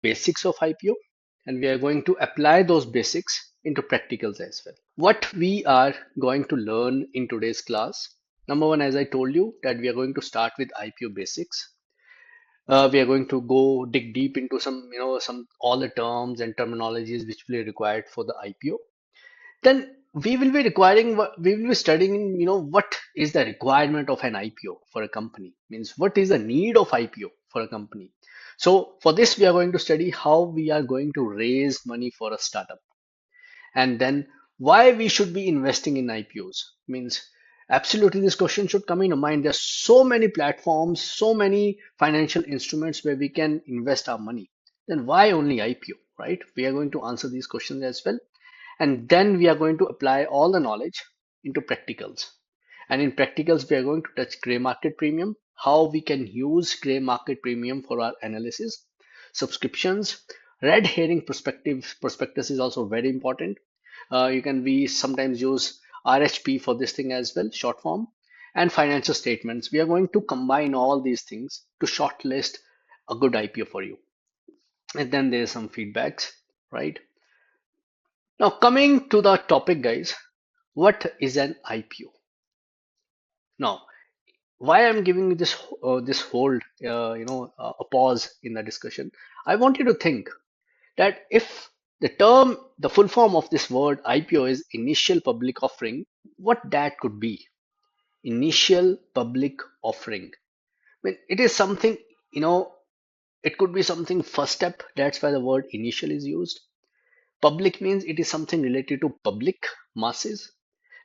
basics of IPO, and we are going to apply those basics into practicals as well. What we are going to learn in today's class, number one, as I told you, that we are going to start with IPO basics. We are going to go dig deep into some all the terms and terminologies which will be required for the IPO. Then we will be studying, what is the requirement of an IPO for a company, means what is the need of IPO for a company. So for this, we are going to study how we are going to raise money for a startup, and then why we should be investing in IPOs. Means absolutely this question should come in your mind. There's so many platforms, so many financial instruments where we can invest our money. Then why only IPO, right? We are going to answer these questions as well. And then we are going to apply all the knowledge into practicals. And in practicals, we are going to touch gray market premium, how we can use gray market premium for our analysis, subscriptions, red herring perspective. Prospectus is also very important. We sometimes use RHP for this thing as well, short form, and financial statements. We are going to combine all these things to shortlist a good IPO for you. And then there's some feedbacks, right? Now, coming to the topic, guys, what is an IPO? Now, why I'm giving you this hold, a pause in the discussion. I want you to think that if the full form of this word IPO is initial public offering, what that could be? Initial public offering. I mean, it is something, it could be something first step. That's why the word initial is used. Public means it is something related to public masses.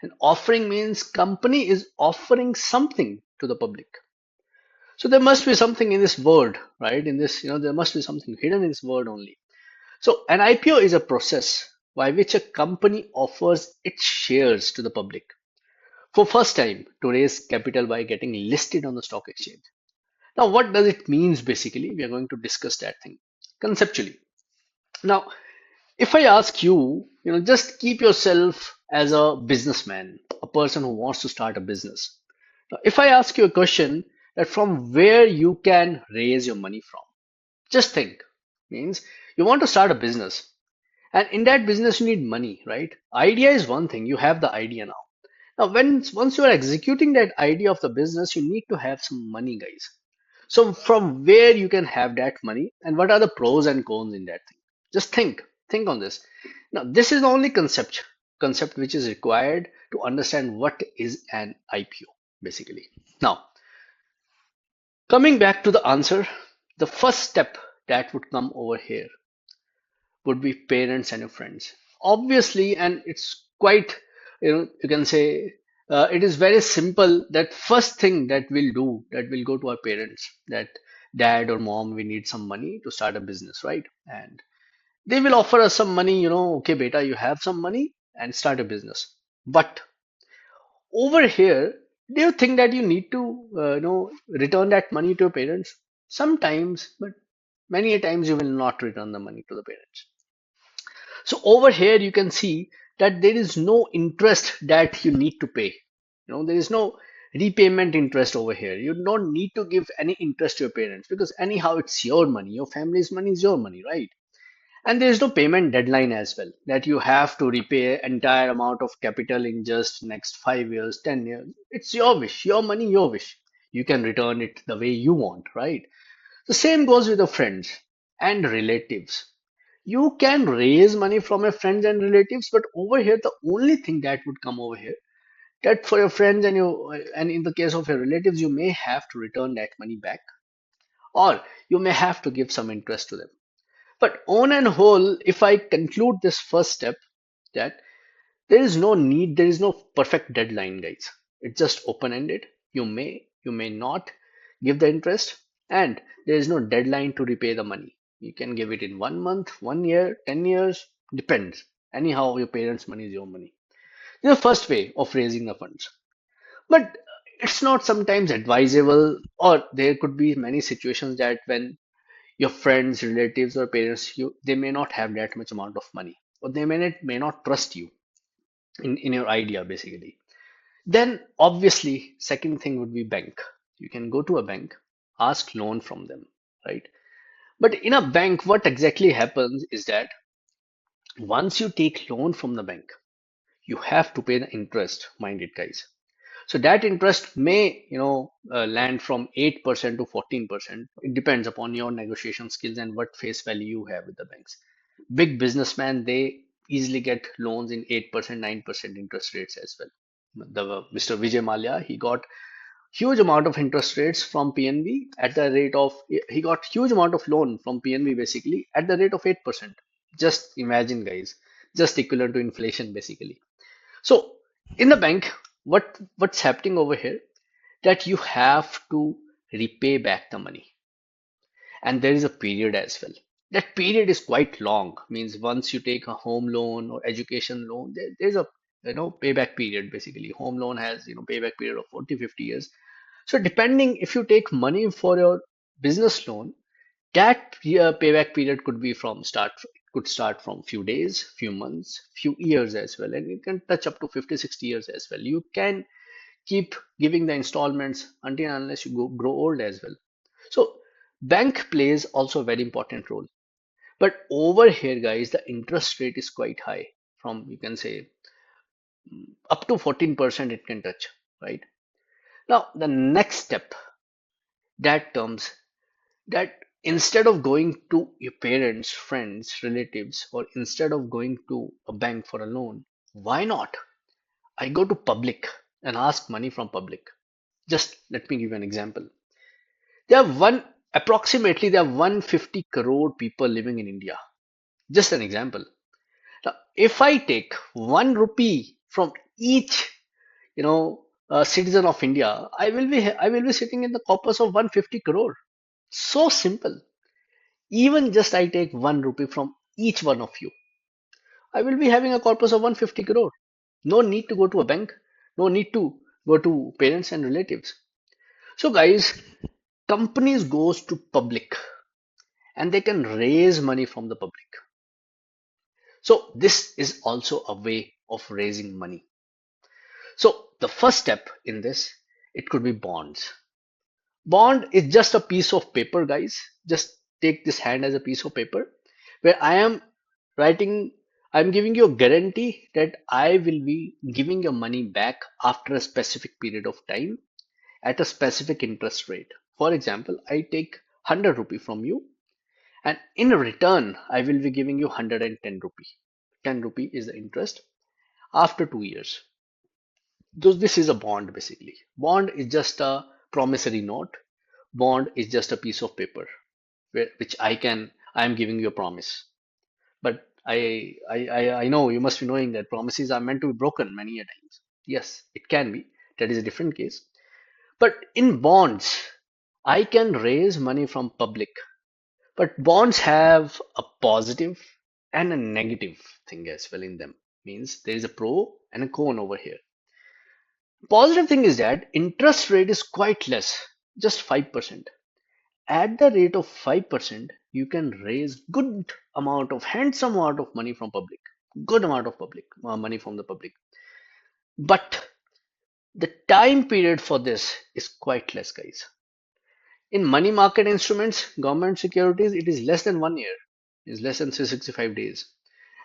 And offering means company is offering something to the public. So there must be something in this word, right? In this, there must be something hidden in this word only. So an IPO is a process by which a company offers its shares to the public for first time to raise capital by getting listed on the stock exchange. Now, what does it means basically? We are going to discuss that thing conceptually. Now, if I ask you, just keep yourself as a businessman, a person who wants to start a business. Now, if I ask you a question that from where you can raise your money from, just think, means you want to start a business, and in that business you need money, right? Idea is one thing, you have the idea now. Now, once you are executing that idea of the business, you need to have some money, guys. So from where you can have that money, and what are the pros and cons in that thing? Just think on this. Now, this is the only concept which is required to understand what is an IPO, basically. Now, coming back to the answer, the first step that would come over here would be parents and your friends. Obviously, and it's quite, you can say, it is very simple that first thing that we'll do, that we'll go to our parents, that dad or mom, we need some money to start a business, right? And they will offer us some money, okay, beta, you have some money and start a business. But over here, do you think that you need to, return that money to your parents? Sometimes, but many a times you will not return the money to the parents. So over here, you can see that there is no interest that you need to pay. There is no repayment interest over here. You don't need to give any interest to your parents because anyhow, it's your money. Your family's money is your money, right? And there is no payment deadline as well that you have to repay entire amount of capital in just next 5 years, 10 years. It's your wish, your money, your wish. You can return it the way you want, right? The same goes with the friends and relatives. You can raise money from your friends and relatives, but over here, the only thing that would come over here, that for your friends and in the case of your relatives, you may have to return that money back, or you may have to give some interest to them. But on and whole, if I conclude this first step, that there is no need, there is no perfect deadline, guys. It's just open-ended. You may not give the interest, and there is no deadline to repay the money. You can give it in 1 month, 1 year, 10 years, depends. Anyhow, your parents' money is your money. This is the first way of raising the funds. But it's not sometimes advisable, or there could be many situations that when your friends, relatives, or parents, they may not have that much amount of money, or they may not trust you in your idea, basically. Then obviously, second thing would be bank. You can go to a bank, ask loan from them, right? But in a bank, what exactly happens is that once you take loan from the bank, you have to pay the interest, mind it, guys. So that interest may, land from 8% to 14%. It depends upon your negotiation skills and what face value you have with the banks. Big businessmen, they easily get loans in 8%, 9% interest rates as well. Mr. Vijay Mallya, he got huge amount of interest rates from PNB at the rate of, he got huge amount of loan from PNB basically at the rate of 8%. Just imagine, guys, just equivalent to inflation basically. So in the bank, what's happening over here, that you have to repay back the money, and there is a period as well. That period is quite long. Means once you take a home loan or education loan, there's a payback period basically. Home loan has payback period of 40, 50 years. So depending if you take money for your business loan, that payback period could start from few days, few months, few years as well, and it can touch up to 50, 60 years as well. You can keep giving the installments until and unless you grow old as well. So bank plays also a very important role. But over here, guys, the interest rate is quite high. From, you can say, up to 14% it can touch, right? Now the next step that comes, that instead of going to your parents, friends, relatives, or instead of going to a bank for a loan, why not? I go to public and ask money from public. Just let me give you an example. There are approximately there are 150 crore people living in India. Just an example. Now, if I take 1 rupee from each, citizen of India, I will be sitting in the corpus of 150 crore. So simple. Even just I take 1 rupee from each one of you, I will be having a corpus of 150 crore. No need to go to a bank. No need to go to parents and relatives. So guys, companies goes to public and they can raise money from the public. So this is also a way of raising money. So the first step in this, it could be bonds. Bond is just a piece of paper, guys. Just take this hand as a piece of paper where writing, I'm giving you a guarantee that I will be giving your money back after a specific period of time at a specific interest rate. For example, I take 100 rupee from you, and in return, I will be giving you 110 rupee. 10 rupee is the interest after 2 years. This is a bond basically. Bond is just a promissory note. Bond is just a piece of paper which I am giving you a promise. But I know you must be knowing that promises are meant to be broken many a times. Yes, it can be. That is a different case. But in bonds, I can raise money from public. But bonds have a positive and a negative thing as well in them. Means there is a pro and a con over here. Positive thing is that interest rate is quite less, just 5%. At the rate of 5%, you can raise good amount of handsome amount of money from public, good amount of public money from the public. But the time period for this is quite less, guys. In money market instruments, government securities, it is less than 1 year. It's less than 365 days.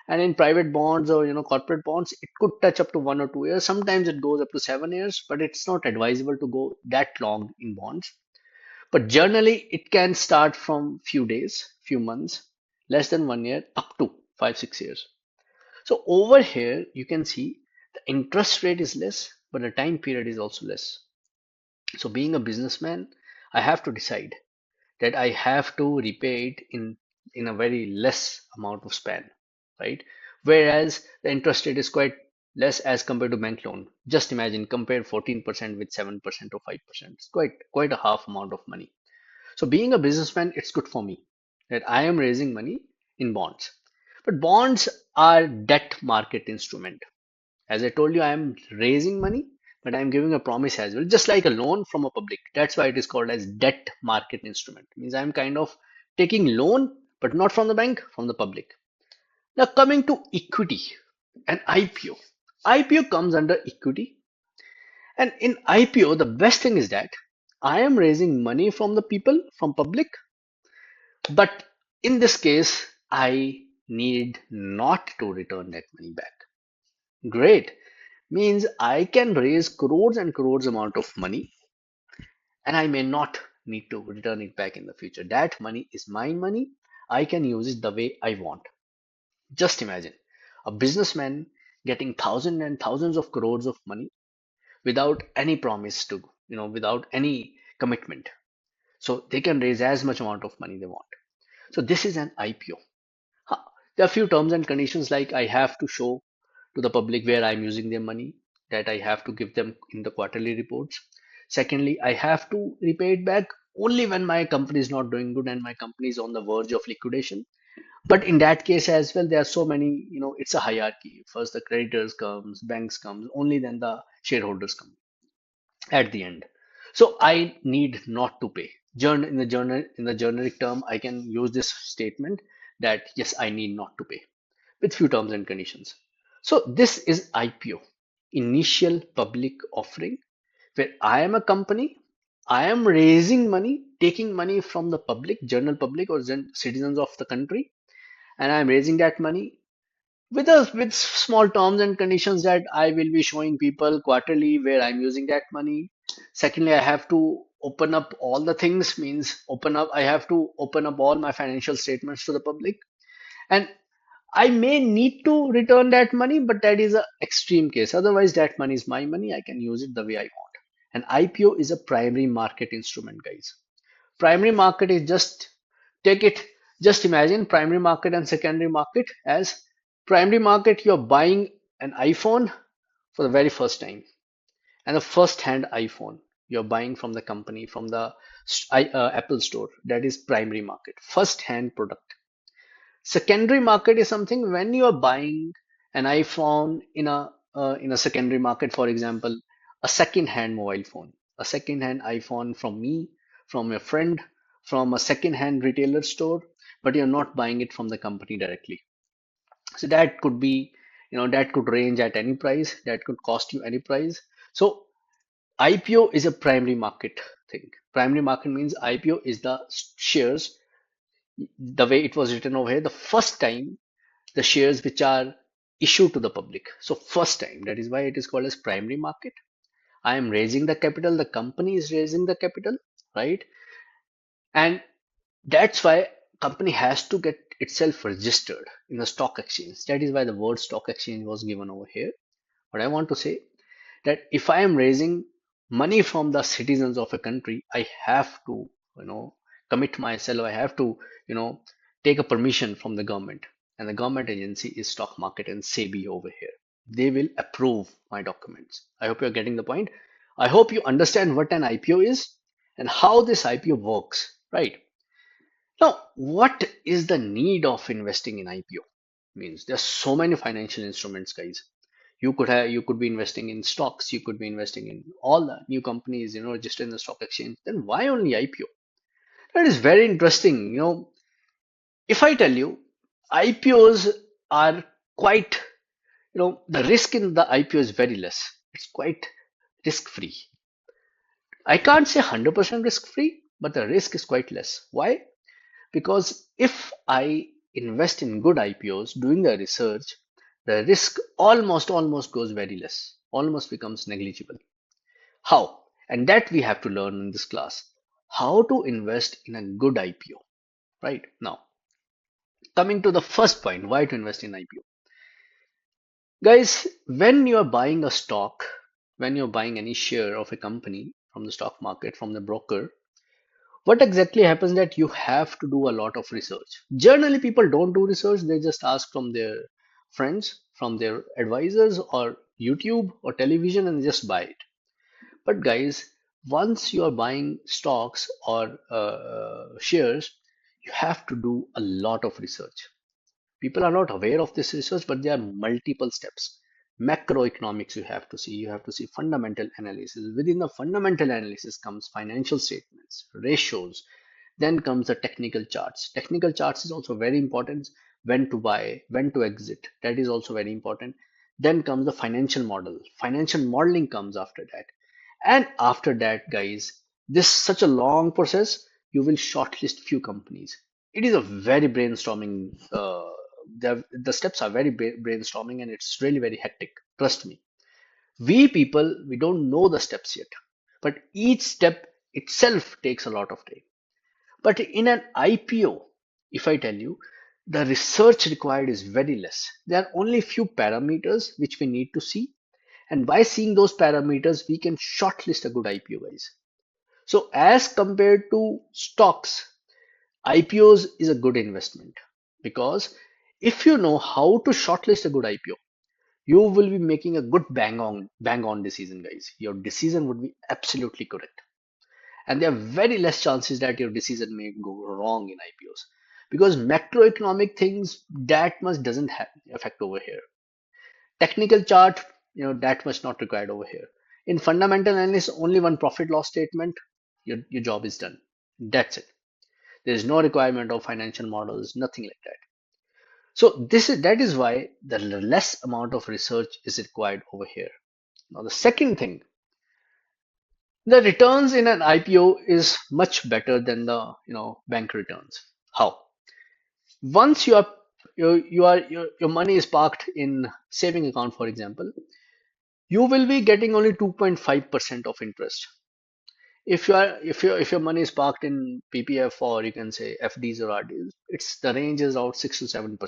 And in private bonds or corporate bonds, it could touch up to 1 or 2 years. Sometimes it goes up to 7 years, but it's not advisable to go that long in bonds. But generally, it can start from few days, few months, less than 1 year, up to 5, 6 years. So over here, you can see the interest rate is less, but the time period is also less. So being a businessman, I have to decide that I have to repay it in a very less amount of span, right? Whereas the interest rate is quite less as compared to bank loan. Just imagine, compare 14% with 7% or 5%. It's quite a half amount of money. So being a businessman, it's good for me that I am raising money in bonds. But bonds are debt market instrument. As I told you, I am raising money, but I am giving a promise as well, just like a loan from a public. That's why it is called as debt market instrument. It means I am kind of taking loan, but not from the bank, from the public. Now coming to equity and IPO. IPO comes under equity, and in IPO, the best thing is that I am raising money from the people, from public, But in this case, I need not to return that money back. Great. Means I can raise crores and crores amount of money and I may not need to return it back in the future. That money is my money. I can use it the way I want. Just imagine a businessman getting thousands and thousands of crores of money without any promise to, without any commitment. So they can raise as much amount of money they want. So this is an IPO. Huh. There are few terms and conditions like I have to show to the public where I'm using their money, that I have to give them in the quarterly reports. Secondly, I have to repay it back only when my company is not doing good and my company is on the verge of liquidation. But in that case as well, there are so many, it's a hierarchy. First the creditors comes, banks comes, only then the shareholders come at the end. So I need not to pay. In the generic term, I can use this statement that yes, I need not to pay with few terms and conditions. So this is IPO, initial public offering, where I am a company, I am raising money, taking money from the public, general public or citizens of the country, and I'm raising that money with small terms and conditions that I will be showing people quarterly where I'm using that money. Secondly, I have to open up all the things, means open up, I have to open up all my financial statements to the public. And I may need to return that money, but that is an extreme case. Otherwise, that money is my money. I can use it the way I want. And IPO is a primary market instrument, guys. Primary market is take it, just imagine primary market and secondary market as primary market, you're buying an iPhone for the very first time and a first hand iPhone. You're buying from the company, from the Apple store. That is primary market, first hand product. Secondary market is something when you are buying an iPhone in a secondary market, for example, a second-hand mobile phone, a second-hand iPhone from me, from your friend, from a second-hand retailer store, but you're not buying it from the company directly. So that could be, that could range at any price, that could cost you any price. So IPO is a primary market thing. Primary market means IPO is the shares, the way it was written over here, the first time the shares which are issued to the public. So first time, that is why it is called as primary market. I am raising the capital, the company is raising the capital, right? And that's why company has to get itself registered in the stock exchange. That is why the word stock exchange was given over here. What I want to say, that if I am raising money from the citizens of a country, I have to, you know, commit myself. I have to, take a permission from the government, and the government agency is stock market and SEBI over here. They will approve my documents. I hope you're getting the point. I hope you understand what an IPO is and how this IPO works, right? Now, what is the need of investing in IPO? Means there's so many financial instruments, guys. You could be investing in stocks, you could be investing in all the new companies, registered in the stock exchange. Then why only IPO? That is very interesting. If I tell you, IPOs are quite, the risk in the IPO is very less. It's quite risk free. I can't say 100% risk free, but the risk is quite less. Why? Because if I invest in good IPOs, doing the research, the risk almost goes very less, almost becomes negligible. How? And that we have to learn in this class. How to invest in a good IPO. Right now, coming to the first point, why to invest in IPO? Guys, when you are buying a stock, when you're buying any share of a company from the stock market, from the broker, what exactly happens that you have to do a lot of research. Generally, people don't do research, they just ask from their friends, from their advisors, or YouTube or television, and just buy it. But guys, once you are buying stocks or shares, you have to do a lot of research. People are not aware of this research, but there are multiple steps. Macroeconomics you have to see. You have to see fundamental analysis. Within the fundamental analysis comes financial statements, ratios. Then comes the technical charts. Technical charts is also very important. When to buy, when to exit. That is also very important. Then comes the financial model. Financial modeling comes after that. And after that, guys, this such a long process. You will shortlist few companies. it is a very brainstorming. The steps are very brainstorming, and it's really very hectic. Trust me. We people, we don't know the steps yet, but each step itself takes a lot of time. But in an IPO, if I tell you, the research required is very less. There are only few parameters which we need to see, and by seeing those parameters, we can shortlist a good IPO, guys. So as compared to stocks, IPOs is a good investment because if you know how to shortlist a good IPO, you will be making a good bang on decision, guys. Your decision would be absolutely correct, and there are very less chances that your decision may go wrong in IPOs because macroeconomic things that much doesn't have effect over here. Technical chart, that much not required over here. In fundamental analysis, only one profit loss statement, your job is done. That's it. There is no requirement of financial models, nothing like that. So that is why the less amount of research is required over here. Now the second thing, the returns in an IPO is much better than the bank returns. How? Once your money is parked in saving account, for example, you will be getting only 2.5% of interest. If your money is parked in PPF, or you can say FDs or RDs, it's the range is about 6 to 7%,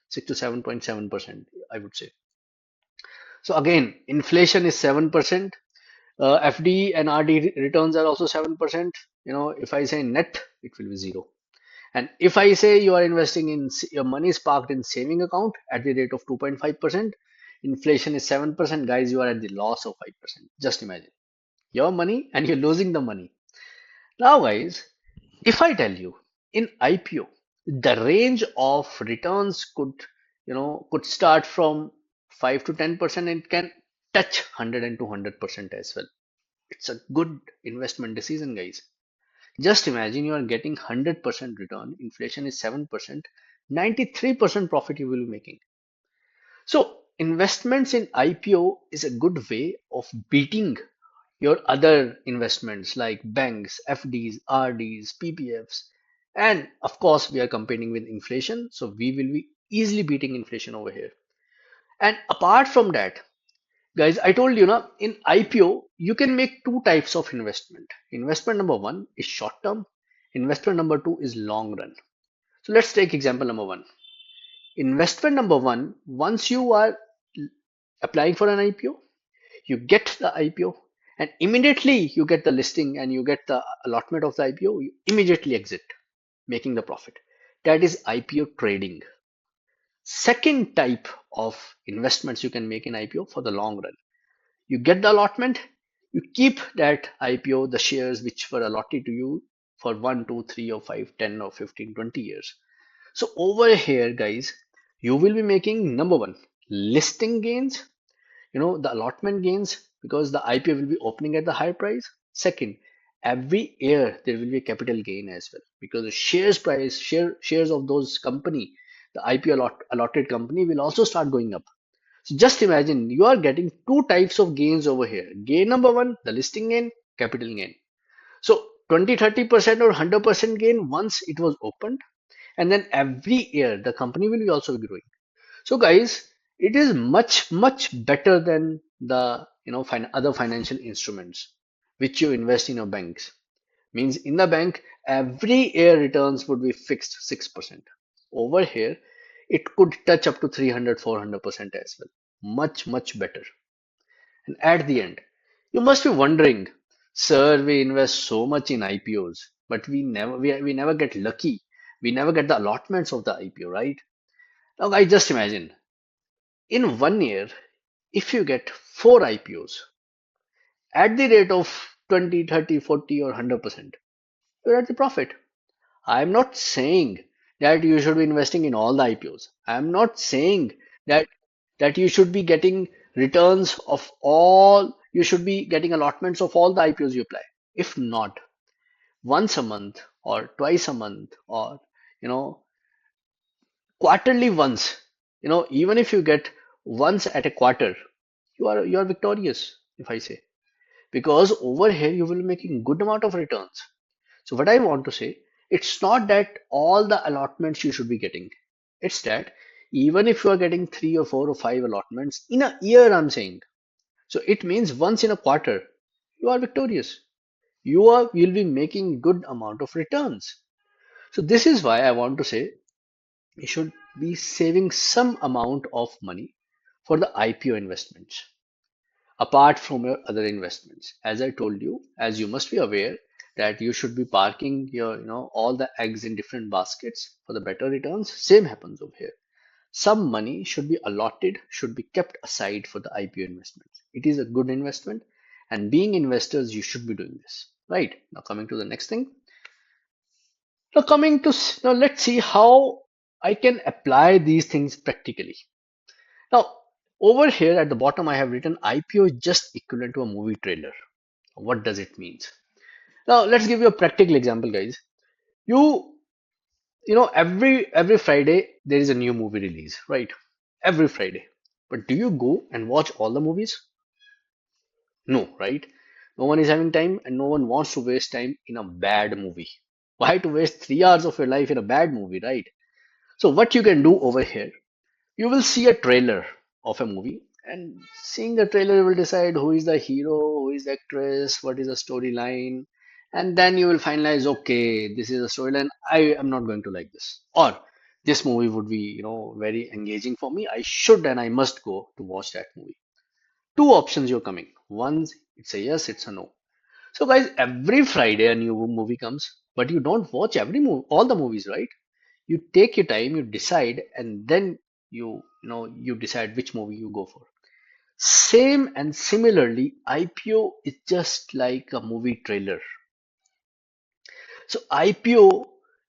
6 to 7.7%, I would say. So again, inflation is 7%. FD and RD returns are also 7%. If I say net, it will be zero. And if I say you are investing in your money is parked in saving account at the rate of 2.5%, inflation is 7%, guys, you are at the loss of 5%. Just imagine your money and you're losing the money. Now, guys, if I tell you in IPO, the range of returns could start from 5 to 10% and can touch 100 and 200% as well. It's a good investment decision, guys. Just imagine you are getting 100% return, inflation is 7%, 93% profit you will be making. So, investments in IPO is a good way of beating your other investments like banks, FDs, RDs, PPFs. And of course, we are competing with inflation, so we will be easily beating inflation over here. And apart from that, guys, I told you now in IPO, you can make two types of investment. Investment number one is short term, investment number two is long run. So let's take example number one. Investment number one, once you are applying for an IPO, you get the IPO and immediately you get the listing and you get the allotment of the IPO, you immediately exit, making the profit. That is IPO trading. Second type of investments you can make in IPO for the long run. You get the allotment, you keep that IPO, the shares which were allotted to you for 1, 2, 3, or 5, 10, or 15, 20 years. So over here, guys, you will be making number one, listing gains, the allotment gains because the IPO will be opening at the higher price. Second, every year there will be a capital gain as well because the shares price, shares of those company, the IPO allotted company will also start going up. So just imagine you are getting two types of gains over here. Gain number one, the listing gain, capital gain. So 20, 30% or 100% gain once it was opened. And then every year the company will be also growing. So guys, it is much, much better than the other financial instruments which you invest in your banks. Means in the bank, every year returns would be fixed 6%. Over here, it could touch up to 300, 400% as well. Much, much better. And at the end, you must be wondering, sir, we invest so much in IPOs, but we never get lucky. We never get the allotments of the IPO, right? Now, I just imagine in 1 year, if you get four IPOs at the rate of 20, 30, 40, or 100%, you're at the profit. I'm not saying that you should be investing in all the IPOs. I'm not saying that you should be getting returns of all, you should be getting allotments of all the IPOs you apply. If not, once a month or twice a month or you know quarterly once, even if you get once at a quarter, you are victorious, if I say, because over here you will be making good amount of returns. So what I want to say, It's not that all the allotments you should be getting. It's that even if you are getting three or four or five allotments in a year, I'm saying. So it means once in a quarter, you are victorious. You'll be making good amount of returns. So this is why I want to say you should be saving some amount of money for the IPO investments apart from your other investments. As I told you, as you must be aware that you should be parking your, all the eggs in different baskets for the better returns. Same happens over here. Some money should be allotted, should be kept aside for the IPO investments. It is a good investment, and being investors, you should be doing this. Right. Now coming to the next thing. Now let's see how I can apply these things practically. Now, over here at the bottom, I have written IPO is just equivalent to a movie trailer. What does it mean? Now, let's give you a practical example, guys. You, every Friday there is a new movie release, right? Every Friday. But do you go and watch all the movies? No, right? No one is having time, and no one wants to waste time in a bad movie. Why to waste 3 hours of your life in a bad movie, right? So, what you can do over here, you will see a trailer of a movie, and seeing the trailer you will decide who is the hero, who is the actress, what is the storyline, and then you will finalize, okay, this is a storyline, I am not going to like this, or this movie would be very engaging for me, I should and I must go to watch that movie. Two options you're coming. One, it's a yes, it's a no. So guys, every Friday a new movie comes, but you don't watch every movie, all the movies, right? You take your time, you decide, and then you decide which movie you go for. Same and similarly, IPO is just like a movie trailer. So IPO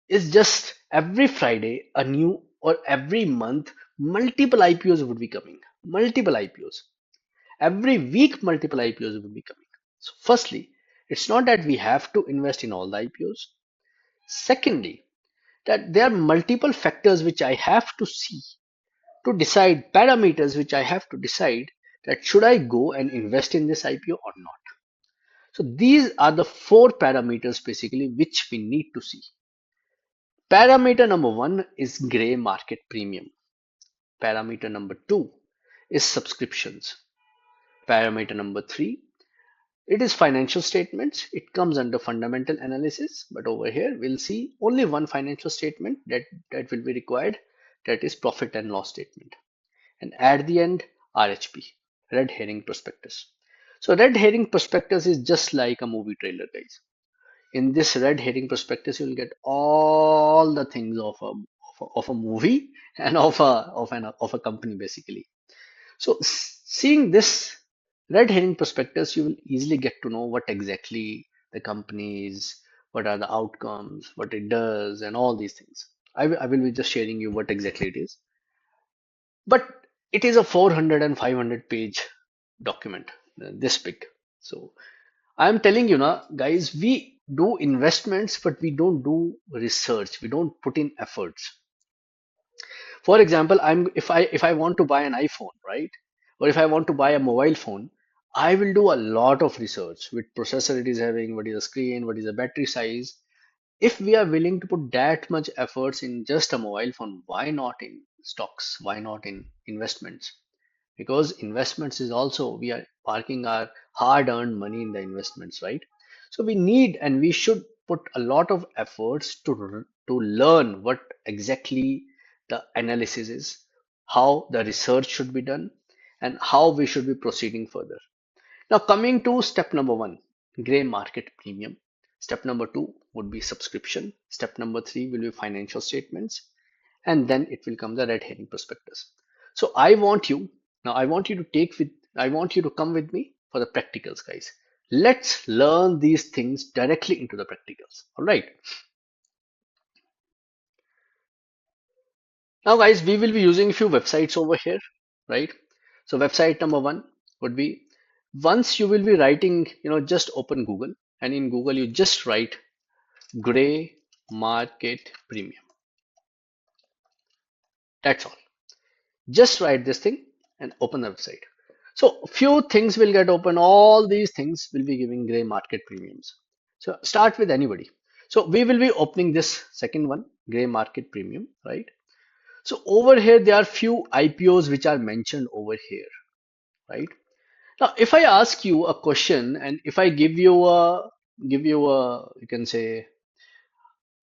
is just every Friday a new, or every month multiple IPOs would be coming. Multiple IPOs. Every week multiple IPOs would be coming. So firstly, it's not that we have to invest in all the IPOs. Secondly, that there are multiple factors which I have to see to decide, parameters which I have to decide that should I go and invest in this IPO or not. So these are the four parameters basically which we need to see. Parameter number one is gray market premium. Parameter number two is subscriptions. Parameter number three, it is financial statements. It comes under fundamental analysis, but over here we'll see only one financial statement that will be required. That is profit and loss statement. And at the end, RHP, red herring prospectus. So red herring prospectus is just like a movie trailer, guys. In this red herring prospectus, you'll get all the things of a movie and of a company basically. So seeing this red herring prospectus, you will easily get to know what exactly the company is, what are the outcomes, what it does, and all these things. I will be just sharing you what exactly it is. But it is a 400 and 500 page document, this big. So I'm telling you now, guys, we do investments, but we don't do research. We don't put in efforts. For example, if I want to buy an iPhone, right? Or if I want to buy a mobile phone, I will do a lot of research with processor it is having, what is the screen, what is the battery size. If we are willing to put that much efforts in just a mobile phone, why not in stocks? Why not in investments? Because investments is also, we are parking our hard earned money in the investments, right? So we need and we should put a lot of efforts to learn what exactly the analysis is, how the research should be done, and how we should be proceeding further. Now coming to step number one, gray market premium. Step number two would be subscription. Step number three will be financial statements, and then it will come the red herring prospectus. So I want you to come with me for the practicals, guys. Let's learn these things directly into the practicals. All right. Now, guys, we will be using a few websites over here, right? So website number one would be, once you will be writing, just open Google, and in Google you just write gray market premium. That's all. Just write this thing and open the website. So few things will get open. All these things will be giving gray market premiums. So start with anybody. So we will be opening this second one, gray market premium, right? So over here, there are few IPOs which are mentioned over here, right? Now, if I ask you a question and if I give you a, you can say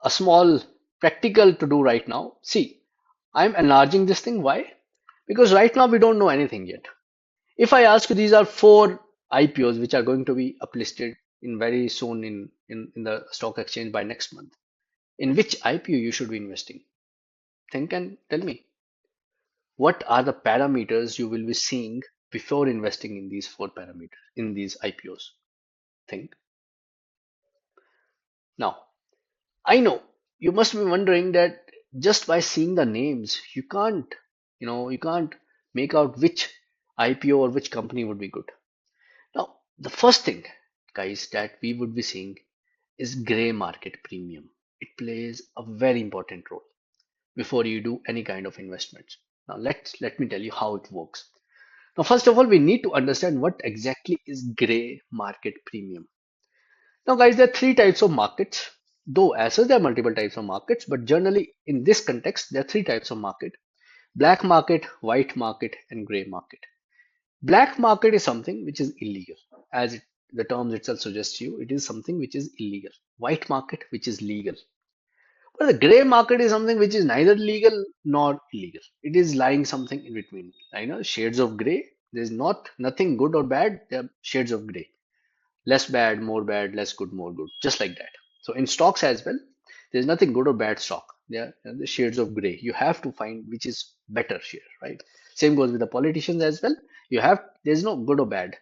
a small practical to do right now. See, I'm enlarging this thing. Why? Because right now we don't know anything yet. If I ask you, these are four IPOs which are going to be uplisted in very soon in the stock exchange by next month. In which IPO you should be investing? Think and tell me. What are the parameters you will be seeing before investing in these four parameters in these IPOs? Think. Now, I know you must be wondering that just by seeing the names, you can't make out which IPO or which company would be good. Now, the first thing, guys, that we would be seeing is gray market premium. It plays a very important role before you do any kind of investments. Now, let me tell you how it works. Now, first of all, we need to understand what exactly is gray market premium. Now, guys, there are three types of markets. Though as such, there are multiple types of markets, but generally in this context, there are three types of market: black market, white market, and gray market. Black market is something which is illegal, as the term itself suggests you. It is something which is illegal. White market, which is legal. But the gray market is something which is neither legal nor illegal. It is lying something in between. I know shades of gray. There's not nothing good or bad. There are shades of gray. Less bad, less good, more good, just like that. So in stocks as well, there's nothing good or bad stock. There are the shades of gray. You have to find which is better share, right? Same goes with the politicians as well. There's no good or bad.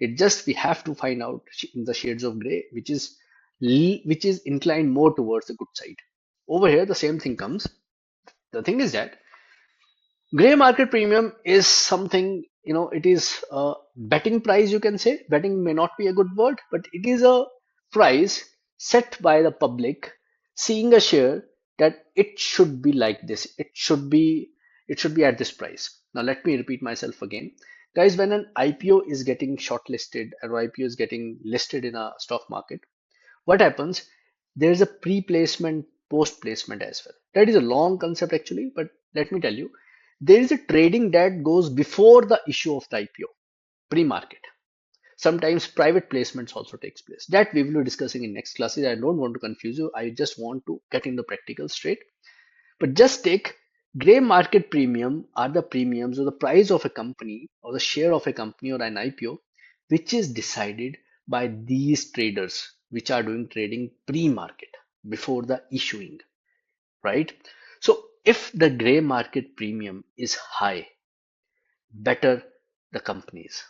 It just we have to find out in the shades of gray which is inclined more towards the good side. Over here, the same thing comes. The thing is that gray market premium is something, it is a betting price, you can say. Betting may not be a good word, but it is a price set by the public, seeing a share that it should be like this. It should be at this price. Now let me repeat myself again. Guys, when an IPO is getting shortlisted or IPO is getting listed in a stock market, what happens? There is a pre-placement, post-placement as well. That is a long concept actually, but let me tell you, there is a trading that goes before the issue of the IPO, pre-market. Sometimes private placements also takes place. That we will be discussing in next classes. I don't want to confuse you. I just want to get in the practical straight. But just take gray market premium are the premiums or the price of a company or the share of a company or an IPO, which is decided by these traders, which are doing trading pre-market before the issuing, right? So if the gray market premium is high, better the companies.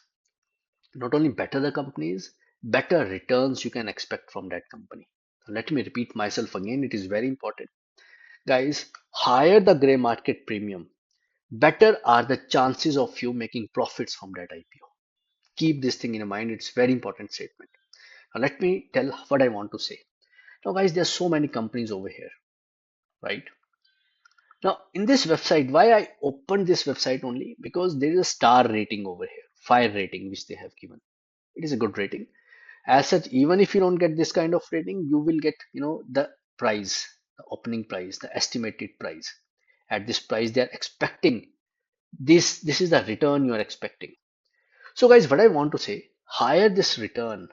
Not only better the companies, better returns you can expect from that company. So let me repeat myself again. It is very important. Guys, higher the gray market premium, better are the chances of you making profits from that IPO. Keep this thing in mind. It's very important statement. Now let me tell what I want to say. Now guys, there's so many companies over here, right? Now in this website, why I opened this website only because there is a star rating over here, fire rating, which they have given. It is a good rating. As such, even if you don't get this kind of rating, you will get, the price, the opening price, the estimated price. At this price, they are expecting this is the return you are expecting. So guys, what I want to say, higher this return,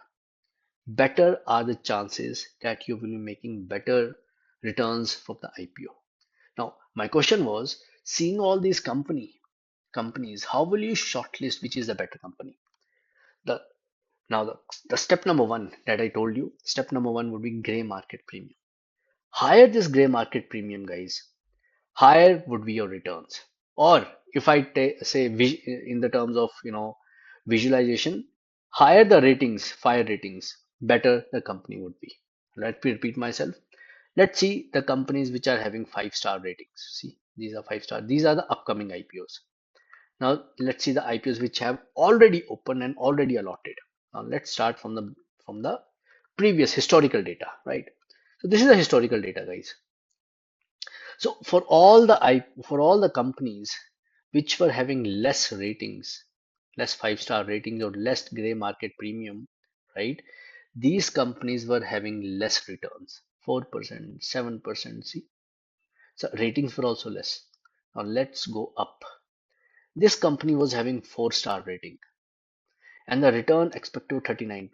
better are the chances that you will be making better returns from the IPO. Now, my question was, seeing all these companies, how will you shortlist which is the better company? The Now the step number one that I told you, step number one would be gray market premium. Higher this gray market premium, guys, higher would be your returns. Or if I say in the terms of visualization, higher the ratings, fire ratings, better the company would be. Let me repeat myself. Let's see the companies which are having 5-star ratings. See, these are 5-star. These are the upcoming IPOs. Now let's see the IPOs which have already opened and already allotted. Now let's start from the previous historical data, right? So this is the historical data, guys. So for all the companies which were having less ratings, less 5-star ratings or less gray market premium, right? These companies were having less returns. 4%, 7%. See, so ratings were also less. Now let's go up. This company was having 4-star rating and the return expected 39%.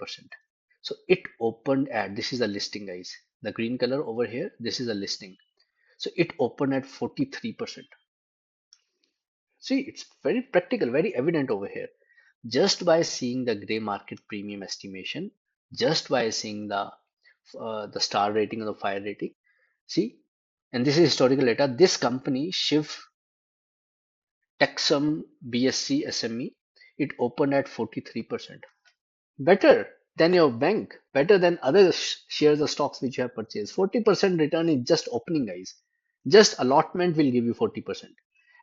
So it opened at, this is a listing guys, the green color over here, this is a listing. So it opened at 43%. See, it's very practical, very evident over here. Just by seeing the gray market premium estimation, just by seeing the star rating or the fire rating, see, and this is historical data. This company, Shiv Texum BSC SME, it opened at 43%. Better than your bank, better than other shares or stocks which you have purchased. 40% return is just opening, guys. Just allotment will give you 40%.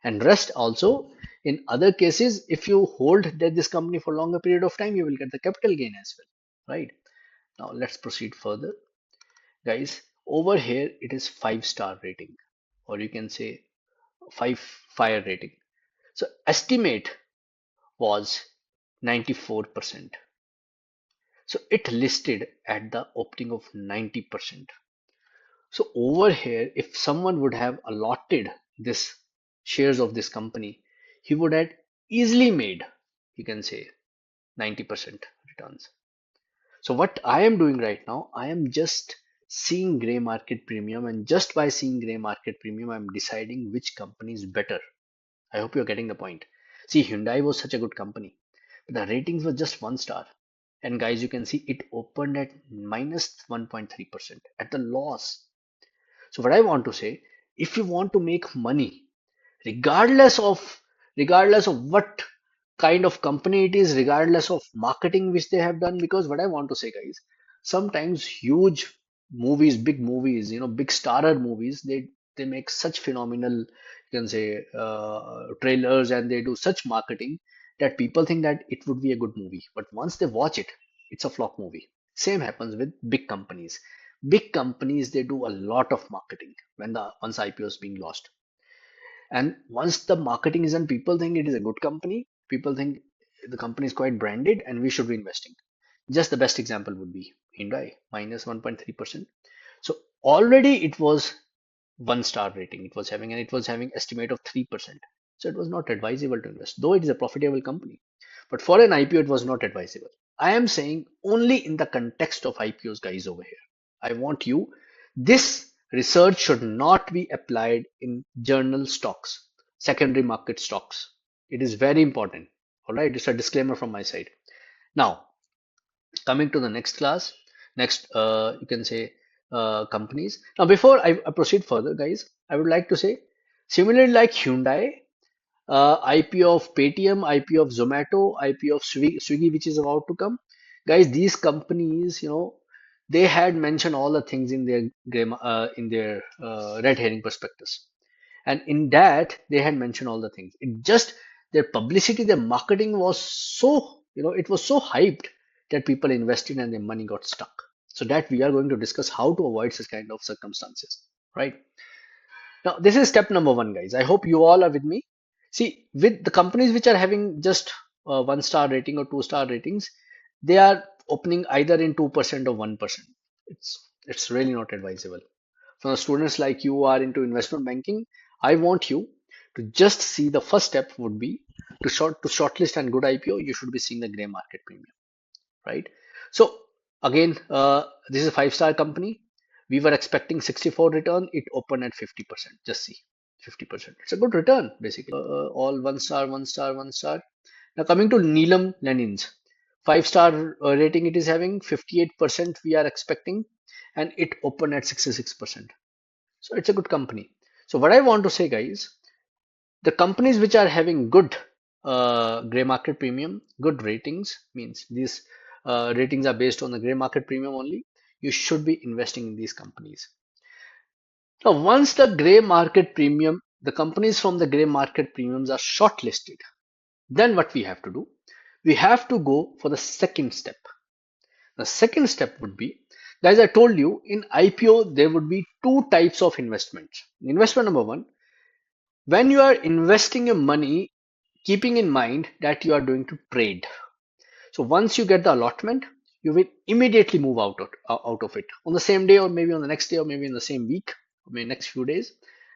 And rest also, in other cases, if you hold this company for longer period of time, you will get the capital gain as well, right? Now let's proceed further. Guys, over here it is 5-star rating, or you can say 5 fire rating. So estimate was 94%. So it listed at the opening of 90%. So over here, if someone would have allotted this shares of this company, he would have easily made, you can say, 90% returns. So what I am doing right now, I am just seeing gray market premium, and just by seeing gray market premium, I'm deciding which company is better. I hope you're getting the point. See, Hyundai was such a good company, but the ratings were just 1 star. And guys, you can see it opened at minus 1.3% at the loss. So what I want to say, if you want to make money, regardless of what kind of company it is, regardless of marketing which they have done, because what I want to say, guys, sometimes huge movies, big movies, big starrer movies, they make such phenomenal, you can say, trailers, and they do such marketing that people think that it would be a good movie, but once they watch it, it's a flop movie. Same happens with big companies. Big companies, they do a lot of marketing when the once IPO is being launched. And once the marketing is done, people think it is a good company. People think the company is quite branded and we should be investing. Just the best example would be Hyundai, minus 1.3%. So already it was 1-star rating it was having, and it was having estimate of 3%. So it was not advisable to invest, though it is a profitable company. But for an IPO, it was not advisable. I am saying only in the context of IPOs, guys, over here. I want you, this research should not be applied in journal stocks, secondary market stocks. It is very important. All right, it's a disclaimer from my side. Now, coming to the next class, next, you can say, companies. Now, before I proceed further, guys, I would like to say, similarly like Hyundai, IPO of Paytm, IPO of Zomato, IPO of Swiggy, which is about to come. Guys, these companies, they had mentioned all the things in their red herring prospectus, and in that they had mentioned all the things. It just, their publicity, their marketing was so, it was so hyped that people invested and their money got stuck. So that we are going to discuss how to avoid such kind of circumstances, right? Now, this is step number one, guys. I hope you all are with me. See, with the companies which are having just 1-star rating or 2-star ratings, they are opening either in 2% or 1%. It's really not advisable. For the students like you who are into investment banking, I want you to just see, the first step would be to shortlist and good IPO. You should be seeing the gray market premium, right? So again, this is a 5-star company. We were expecting 64 return. It opened at 50%. Just see, 50%. It's a good return, basically. All 1-star, 1-star, 1-star. Now coming to Neelam Lenin's 5-star rating, it is having 58%. We are expecting, and it opened at 66%. So it's a good company. So what I want to say, guys, the companies which are having good gray market premium, good ratings, means these ratings are based on the gray market premium only. You should be investing in these companies. Now, once the gray market premium, the companies from the gray market premiums are shortlisted, then what we have to do? We have to go for the second step. The second step would be, guys, I told you in IPO there would be two types of investments. Investment number one, when you are investing your money, keeping in mind that you are going to trade. So once you get the allotment, you will immediately move out of it on the same day, or maybe on the next day, or maybe in the same week, or maybe next few days.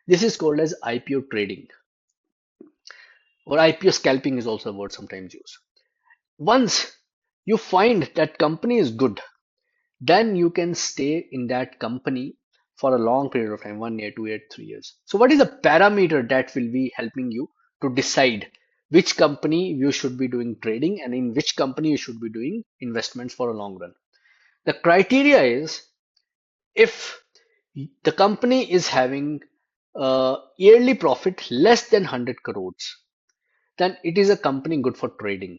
This is called as IPO trading, or IPO scalping is also a word sometimes used. Once you find that company is good, then you can stay in that company for a long period of time, 1 year, 2 years, 3 years. So what is the parameter that will be helping you to decide which company you should be doing trading and in which company you should be doing investments for a long run? The criteria is, if the company is having yearly profit less than 100 crores, then it is a company good for trading.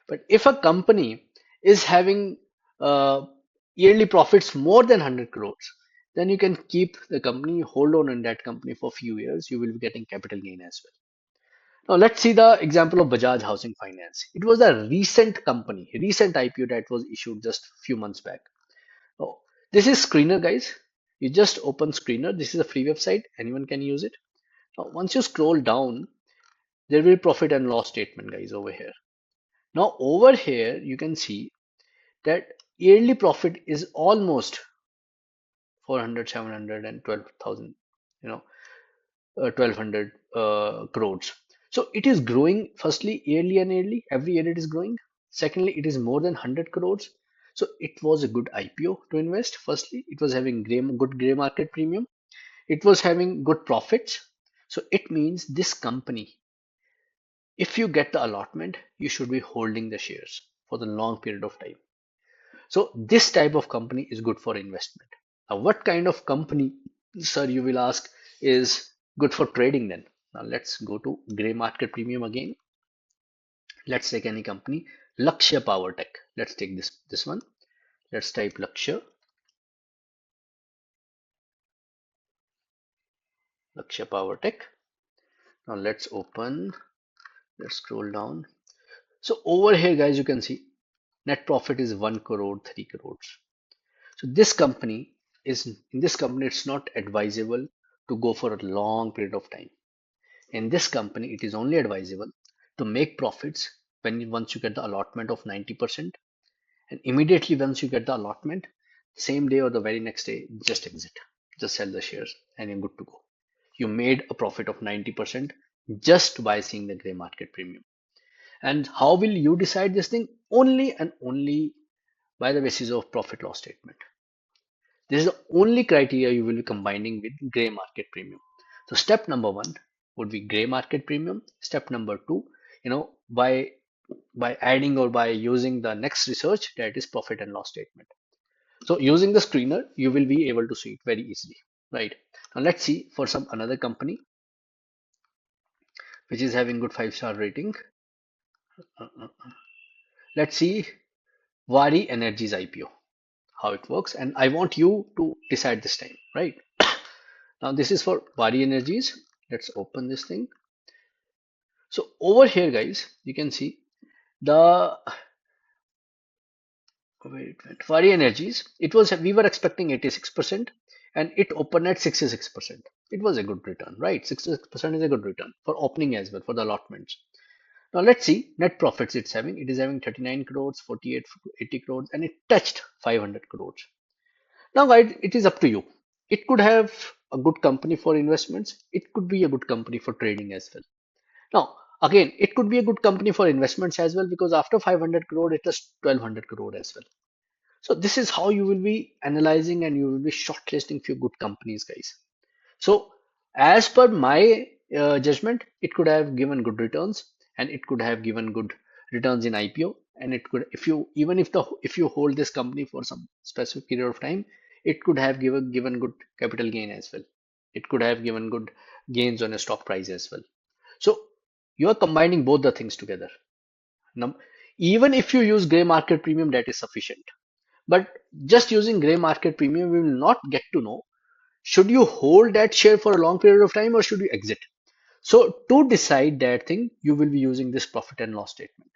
But if a company is having yearly profits more than 100 crores, then you can keep the company, hold on in that company for a few years. You will be getting capital gain as well. Now let's see the example of Bajaj Housing Finance. It was a recent company, recent IPO that was issued just a few months back. Oh, this is Screener, guys. You just open Screener. This is a free website. Anyone can use it. Now, once you scroll down, there will be profit and loss statement, guys, over here. Now, over here, you can see that yearly profit is almost 400, 700, and 12,000, you know, 1200 crores. So it is growing. Firstly, yearly and yearly, every year it is growing. Secondly, it is more than 100 crores. So it was a good IPO to invest. Firstly, it was having good gray market premium. It was having good profits. So it means this company, if you get the allotment, you should be holding the shares for the long period of time. So this type of company is good for investment. Now, what kind of company, sir, you will ask, is good for trading then? Now let's go to gray market premium again. Let's take any company, Lakshya Power Tech. Let's take this one. Let's type Lakshya Power Tech. Now let's open. Let's scroll down. So over here, guys, you can see net profit is 1 crore, 3 crores. So this company is, in this company, it's not advisable to go for a long period of time. In this company, it is only advisable to make profits once you get the allotment of 90%, and immediately once you get the allotment, same day or the very next day, just exit, just sell the shares, and you're good to go. You made a profit of 90% just by seeing the gray market premium. And how will you decide this thing? Only and only by the basis of profit loss statement. This is the only criteria you will be combining with gray market premium. So step number one would be gray market premium. Step number two, by adding or by using the next research, that is profit and loss statement. So using the screener, you will be able to see it very easily, right? Now let's see for some another company which is having good 5-star rating. Let's see Vari Energy's IPO, how it works, and I want you to decide this time, right? Now this is for Vari Energies. Let's open this thing. So over here, guys, you can see the Vari Energies. We were expecting 86%, and it opened at 66%. It was a good return, right? 66% is a good return for opening as well, for the allotments. Now let's see net profits it's having. It is having 39 crores, 48, 80 crores, and it touched 500 crores. Now, guys, it is up to you. It could have a good company for investments. It could be a good company for trading as well. Now, again, it could be a good company for investments as well, because after 500 crore, it is 1200 crore as well. So this is how you will be analyzing and you will be shortlisting few good companies, guys. So as per my judgment, it could have given good returns, and it could have given good returns in IPO, and it could, if you even if you hold this company for some specific period of time, it could have given good capital gain as well. It could have given good gains on a stock price as well. So you are combining both the things together. Now, even if you use gray market premium, that is sufficient. But just using gray market premium, we will not get to know, should you hold that share for a long period of time or should you exit? So to decide that thing, you will be using this profit and loss statement.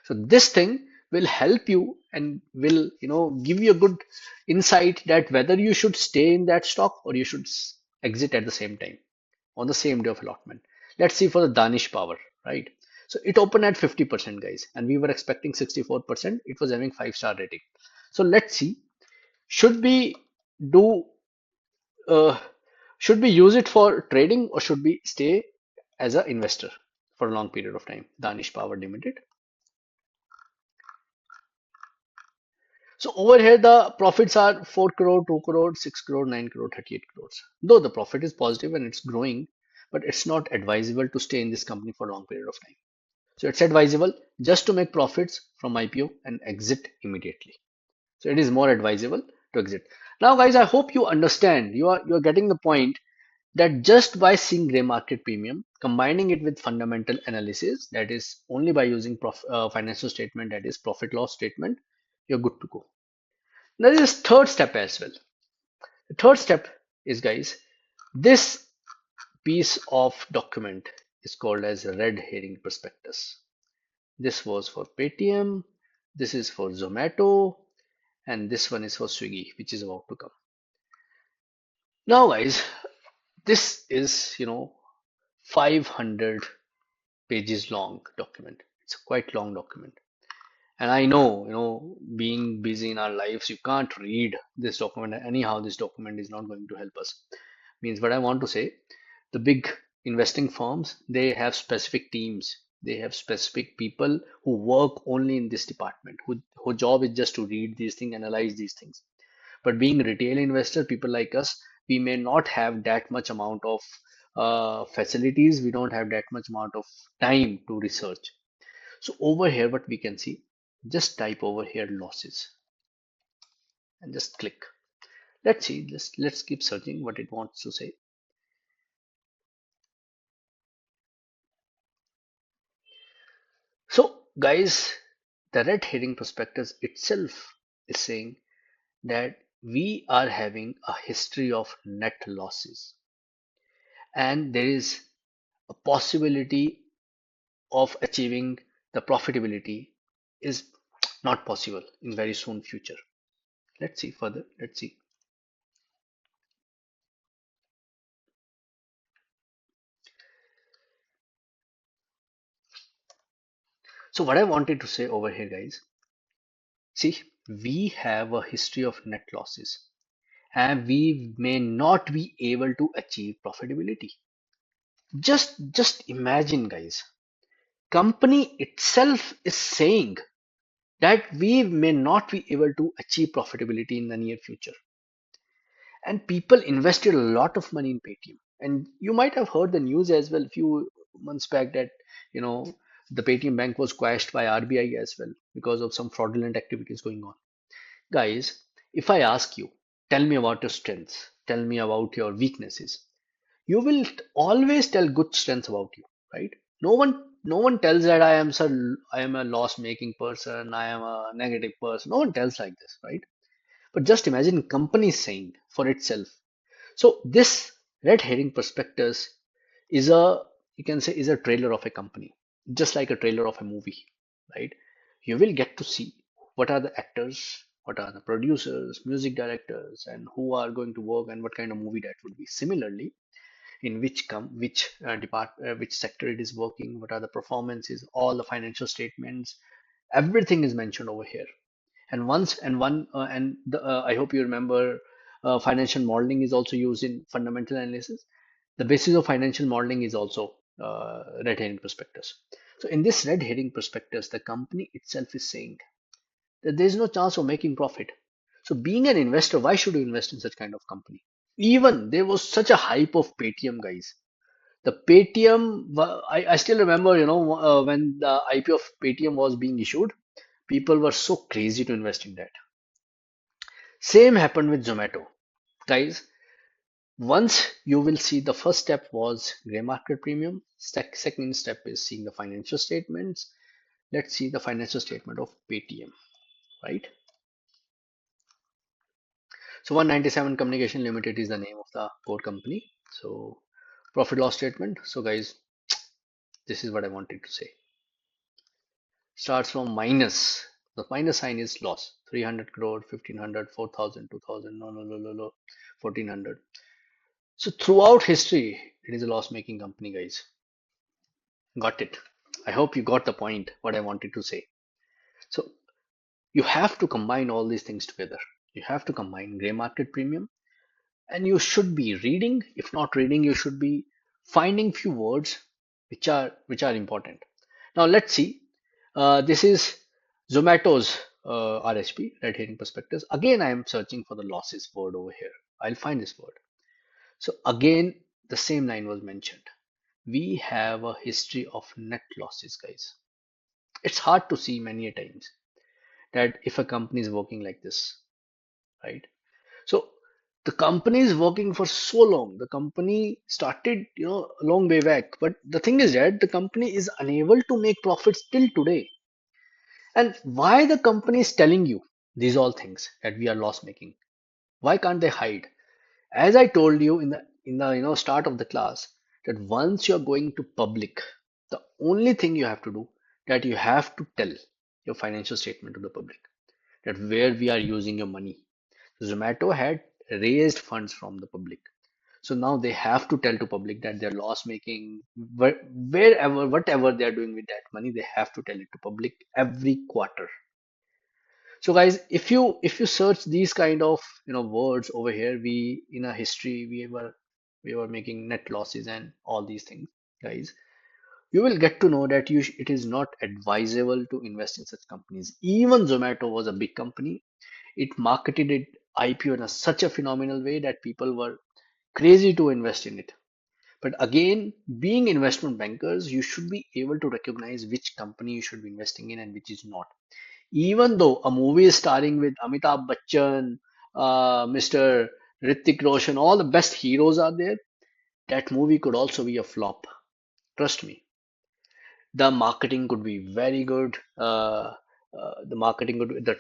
So this thing will help you and will, give you a good insight that whether you should stay in that stock or you should exit at the same time on the same day of allotment. Let's see for the Danish Power, right? So it opened at 50%, guys, and we were expecting 64%. It was having 5-star rating. So let's see, should we do uh, should we use it for trading or should we stay as an investor for a long period of time? Danish Power Limited. So over here, the profits are 4 crore, 2 crore, 6 crore, 9 crore, 38 crores. Though the profit is positive and it's growing, but it's not advisable to stay in this company for a long period of time. So it's advisable just to make profits from IPO and exit immediately. So it is more advisable to exit. Now, guys, I hope you understand. You are getting the point that just by seeing gray market premium, combining it with fundamental analysis, that is only by using financial statement, that is profit loss statement, you're good to go. There is third step as well. The third step is, guys, this piece of document is called as a red herring prospectus. This was for Paytm, this is for Zomato, and this one is for Swiggy, which is about to come. Now, guys, this is 500 pages long document. It's a quite long document. And I know, being busy in our lives, you can't read this document. Anyhow, this document is not going to help us. Means what I want to say, the big investing firms, they have specific teams. They have specific people who work only in this department, whose job is just to read these things, analyze these things. But being retail investor, people like us, we may not have that much amount of facilities. We don't have that much amount of time to research. So over here, what we can see, just type over here losses and just click. Let's see, let's keep searching what it wants to say. So guys, the red herring prospectus itself is saying that we are having a history of net losses and there is a possibility of achieving the profitability is not possible in very soon future. Let's see further. Let's see. So what I wanted to say over here, guys, see, we have a history of net losses and we may not be able to achieve profitability. Just imagine, guys, company itself is saying that we may not be able to achieve profitability in the near future. And people invested a lot of money in Paytm. And you might have heard the news as well a few months back that you know the Paytm bank was quashed by RBI as well because of some fraudulent activities going on. Guys, if I ask you, tell me about your strengths, tell me about your weaknesses, you will always tell good strengths about you, right? No one tells that I am a loss making person, I am a negative person. No one tells like this, right? But just imagine companies saying for itself. So this red herring prospectus is a, you can say, is a trailer of a company, just like a trailer of a movie, right? You will get to see what are the actors, what are the producers, music directors, and who are going to work and what kind of movie that would be. Similarly, in which sector it is working, what are the performances, all the financial statements, everything is mentioned over here. And once and one and the, I hope you remember, financial modeling is also used in fundamental analysis. The basis of financial modeling is also red herring prospectus. So in this red herring prospectus, the company itself is saying that there is no chance of making profit. So being an investor, why should you invest in such kind of company? Even there was such a hype of Paytm, guys. The Paytm, I still remember, when the IPO of Paytm was being issued, people were so crazy to invest in that. Same happened with Zomato. Guys, once you will see, the first step was gray market premium. Second step is seeing the financial statements. Let's see the financial statement of Paytm, right? So 197 Communication Limited is the name of the core company. So profit loss statement. So guys, this is what I wanted to say. Starts from minus. The minus sign is loss. 300 crore, 1500, 4000, 2000, no, no, no, no, no, 1400. So throughout history, it is a loss-making company, guys. Got it. I hope you got the point what I wanted to say. So you have to combine all these things together. You have to combine gray market premium, and you should be reading. If not reading, you should be finding few words which are important. Now let's see. This is Zomato's RHP, red herring prospectus. Again, I am searching for the losses word over here. I'll find this word. So again, the same line was mentioned. We have a history of net losses, guys. It's hard to see many a times that if a company is working like this, right? So the company is working for so long. The company started, a long way back. But the thing is that the company is unable to make profits till today. And why the company is telling you these all things that we are loss making? Why can't they hide? As I told you in the start of the class, that once you're going to public, the only thing you have to do, that you have to tell your financial statement to the public, that where we are using your money. Zomato had raised funds from the public, so now they have to tell to public that they're loss making. Wherever, whatever they are doing with that money, they have to tell it to public every quarter. So guys, if you search these kind of words over here, we in a history we were making net losses and all these things, guys. You will get to know that it is not advisable to invest in such companies. Even Zomato was a big company. It marketed it IPO in such a phenomenal way that people were crazy to invest in it. But again, being investment bankers, you should be able to recognize which company you should be investing in and which is not. Even though a movie is starring with Amitabh Bachchan, Mr. Hrithik Roshan, all the best heroes are there, that movie could also be a flop. Trust me. The marketing could be very good. The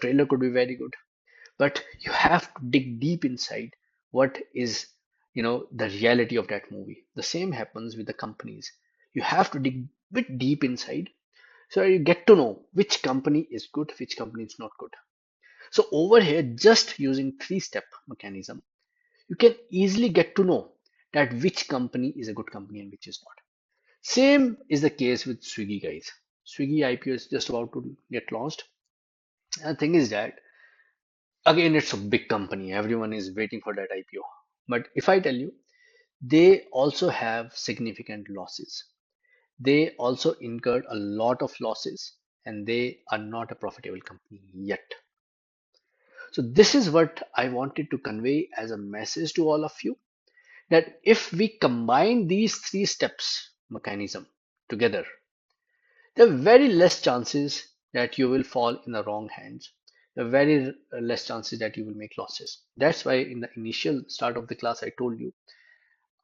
trailer could be very good, but you have to dig deep inside what is, the reality of that movie. The same happens with the companies. You have to dig bit deep inside so you get to know which company is good, which company is not good. So over here, just using three-step mechanism, you can easily get to know that which company is a good company and which is not. Same is the case with Swiggy, guys. Swiggy IPO is just about to get launched. And the thing is that again, it's a big company. Everyone is waiting for that IPO. But if I tell you, they also have significant losses. They also incurred a lot of losses and they are not a profitable company yet. So this is what I wanted to convey as a message to all of you, that if we combine these three steps mechanism together, there are very less chances that you will fall in the wrong hands. There are very less chances that you will make losses. That's why in the initial start of the class, I told you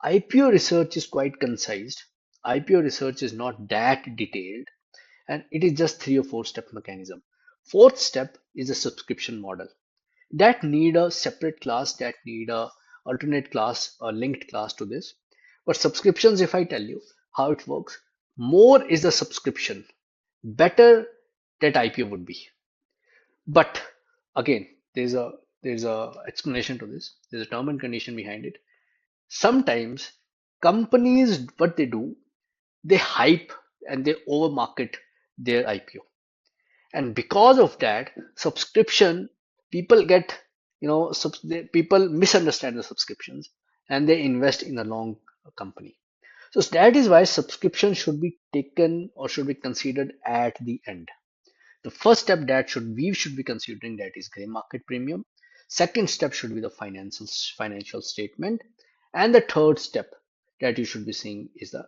IPO research is quite concise. IPO research is not that detailed, and it is just 3 or 4 step mechanism. Fourth step is a subscription model that need a separate class, that need a alternate class, a linked class to this. But subscriptions, if I tell you how it works, more is the subscription, better that IPO would be. But again, there's a explanation to this. There's a term and condition behind it. Sometimes companies, what they do, they hype and they overmarket their IPO, and because of that subscription, people get, people misunderstand the subscriptions and they invest in a long company. So that is why subscription should be taken or should be considered at the end. The first step that we should be considering, that is gray market premium. Second step should be the financial statement, and the third step that you should be seeing is the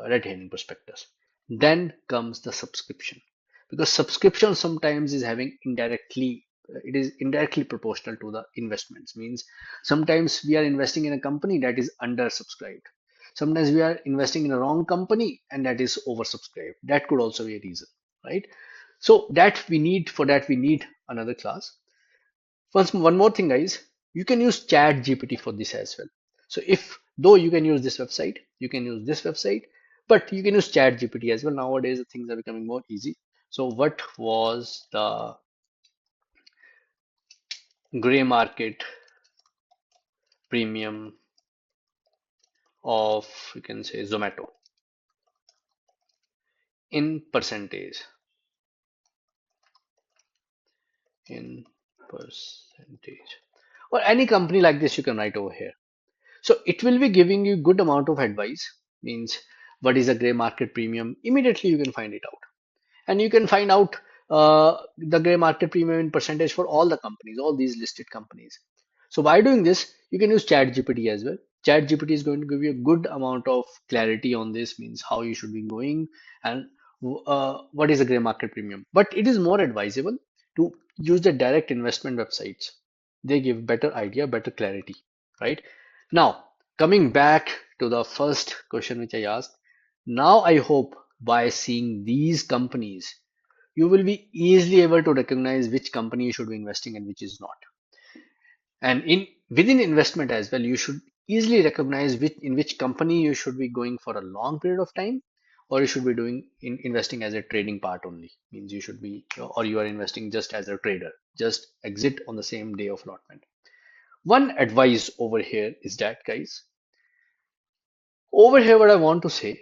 red herring prospectus. Then comes the subscription, because subscription sometimes is having it is indirectly proportional to the investments. Means sometimes we are investing in a company that is undersubscribed. Sometimes we are investing in a wrong company and that is oversubscribed. That could also be a reason, right? So that we need another class. First, one more thing, guys, you can use Chat GPT for this as well. So if though you can use this website, but you can use Chat GPT as well. Nowadays, things are becoming more easy. So what was the gray market premium of, you can say, Zomato in percentage. In percentage. Or any company like this you can write over here. So it will be giving you good amount of advice. Means what is a gray market premium? Immediately you can find it out. And you can find out the gray market premium in percentage for all the companies, all these listed companies. So by doing this, you can use chat gpt as well. Chat gpt is going to give you a good amount of clarity on this, means how you should be going, and what is a gray market premium. But it is more advisable to use the direct investment websites. They give better idea, better clarity, right? Now, coming back to the first question which I asked, now I hope by seeing these companies, you will be easily able to recognize which company you should be investing and which is not. And in within investment as well, you should easily recognize which company you should be going for a long period of time, or you should be doing investing as a trading part only. Means you should be, or you are investing just as a trader, just exit on the same day of allotment. One advice over here is that, guys, over here what I want to say,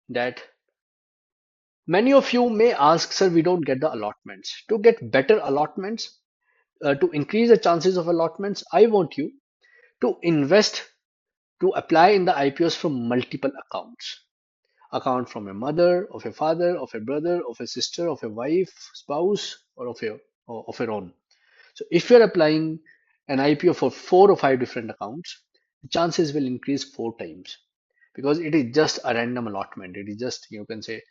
that many of you may ask, sir, we don't get the allotments. To get better allotments, to increase the chances of allotments, I want you to invest, to apply in the IPOs from multiple accounts. Account from a mother, of a father, of a brother, of a sister, of a wife, spouse, or of your own. So if you're applying an IPO for 4 or 5 different accounts, the chances will increase 4 times, because it is just a random allotment. It is just, you can say,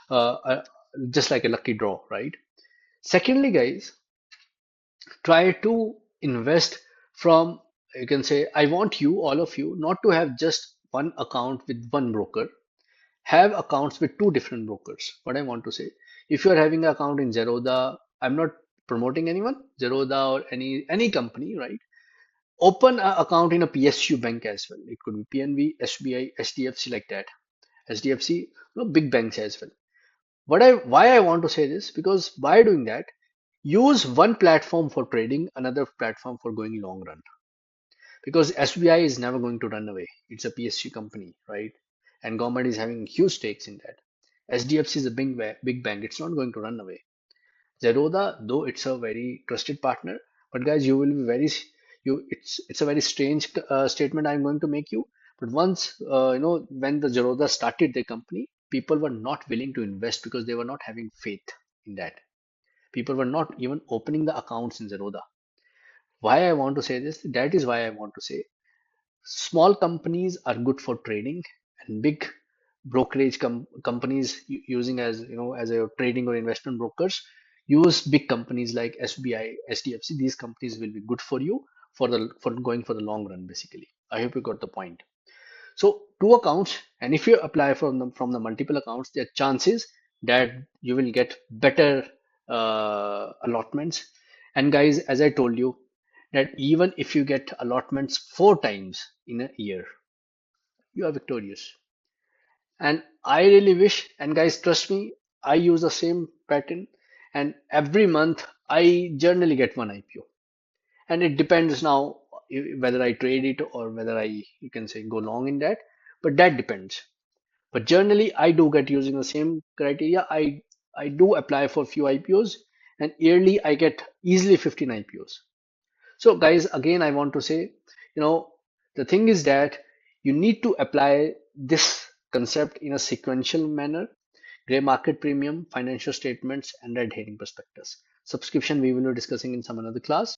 uh, uh, just like a lucky draw, right? Secondly, guys, try to invest from, you can say, I want you, all of you, not to have just one account with one broker. Have accounts with 2 different brokers. What I want to say, if you are having an account in Zerodha, I'm not promoting anyone, Zerodha or any company, right? Open an account in a PSU bank as well. It could be PNB, SBI, HDFC, like that. HDFC, big banks as well. Why I want to say this, because by doing that, use one platform for trading, another platform for going long run. Because SBI is never going to run away. It's a PSU company, right? And government is having huge stakes in that. SDFC is a big bank. It's not going to run away. Zerodha, though it's a very trusted partner, but guys, you will be very you. It's a very strange statement I'm going to make you. But once when the Zerodha started their company, people were not willing to invest because they were not having faith in that. People were not even opening the accounts in Zerodha. Why I want to say this? That is why I want to say small companies are good for trading, and big brokerage companies using as as a trading or investment brokers, use big companies like SBI, SDFC. These companies will be good for you for going for the long run. Basically, I hope you got the point. So 2 accounts, and if you apply from the multiple accounts, there are chances that you will get better allotments. And guys, as I told you, that even if you get allotments 4 times in a year, you are victorious. And I really wish, and guys, trust me, I use the same pattern, and every month I generally get one IPO. And it depends now whether I trade it or whether you can say, go long in that, but that depends. But generally, I do get, using the same criteria. I do apply for few IPOs, and yearly I get easily 15 IPOs. So, guys, again, I want to say, the thing is that you need to apply this concept in a sequential manner. Gray market premium, financial statements, and red herring prospectus. Subscription we will be discussing in some another class.